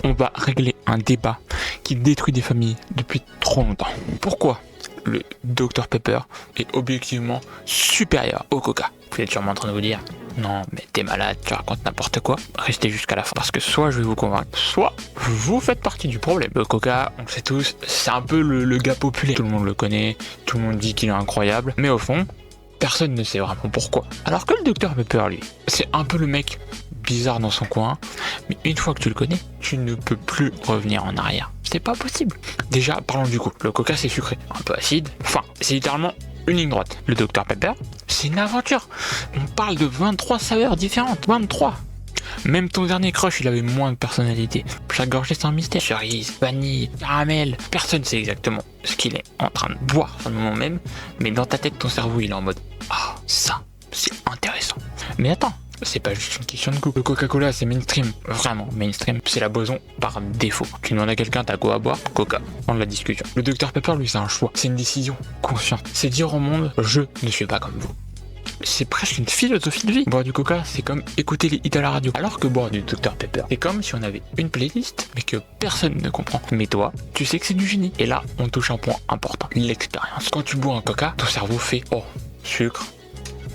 on va régler un débat qui détruit des familles depuis trop longtemps. Pourquoi le Dr Pepper est objectivement supérieur au Coca? Vous êtes sûrement en train de vous dire, non mais t'es malade, tu racontes n'importe quoi. Restez jusqu'à la fin, parce que soit je vais vous convaincre, soit vous faites partie du problème. Le Coca, on le sait tous, c'est un peu le gars populaire. Tout le monde le connaît, tout le monde dit qu'il est incroyable, mais au fond, personne ne sait vraiment pourquoi. Alors que le Dr Pepper, lui, c'est un peu le mec bizarre dans son coin, mais une fois que tu le connais, tu ne peux plus revenir en arrière. C'est pas possible. Déjà, parlons du goût. Le Coca, c'est sucré, un peu acide. Enfin, c'est littéralement une ligne droite. Le Dr Pepper, c'est une aventure. On parle de 23 saveurs différentes. 23. Même ton dernier crush, il avait moins de personnalité. Chaque gorgée, c'est un mystère. Cerise, vanille, caramel. Personne sait exactement ce qu'il est en train de boire à ce moment même. Mais dans ta tête, ton cerveau, il est en mode « Ah, ça, c'est intéressant. » Mais attends, c'est pas juste une question de goût. Le Coca-Cola, c'est mainstream. Vraiment mainstream. C'est la boisson par défaut. Tu demandes à quelqu'un, t'as quoi à boire? Coca. Dans la discussion. Le Dr Pepper, lui, c'est un choix. C'est une décision consciente. C'est dire au monde « Je ne suis pas comme vous. » C'est presque une philosophie de vie. Boire du Coca, c'est comme écouter les hits à la radio. Alors que boire du Dr Pepper, c'est comme si on avait une playlist, mais que personne ne comprend. Mais toi, tu sais que c'est du génie. Et là, on touche un point important, l'expérience. Quand tu bois un Coca, ton cerveau fait « Oh, sucre.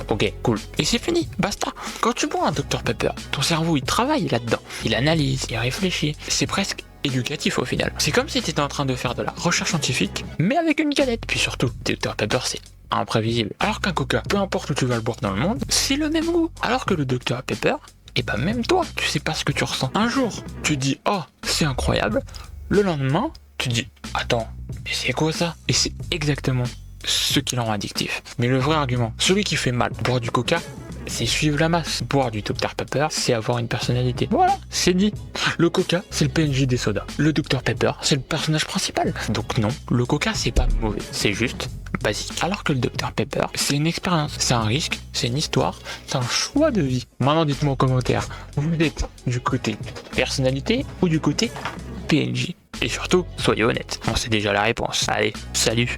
Ok, cool. » Et c'est fini, basta. Quand tu bois un Dr Pepper, ton cerveau, il travaille là-dedans. Il analyse, il réfléchit. C'est presque éducatif au final. C'est comme si tu étais en train de faire de la recherche scientifique, mais avec une canette. Puis surtout, Dr Pepper, c'est imprévisible. Alors qu'un Coca, peu importe où tu vas le boire dans le monde, c'est le même goût. Alors que le Dr Pepper, et bah même toi, tu sais pas ce que tu ressens. Un jour, tu dis oh, c'est incroyable. Le lendemain, tu dis attends, mais c'est quoi ça? Et c'est exactement ce qui le rend addictif. Mais le vrai argument, celui qui fait mal, boire du Coca, c'est suivre la masse. Boire du Dr Pepper, c'est avoir une personnalité. Voilà, c'est dit. Le Coca, c'est le PNJ des sodas. Le Dr Pepper, c'est le personnage principal. Donc non, le Coca, c'est pas mauvais. C'est juste basique. Alors que le Dr Pepper, c'est une expérience, c'est un risque, c'est une histoire, c'est un choix de vie. Maintenant, dites-moi en commentaire, vous êtes du côté personnalité ou du côté PNJ? Et surtout, soyez honnête. On sait déjà la réponse. Allez, salut!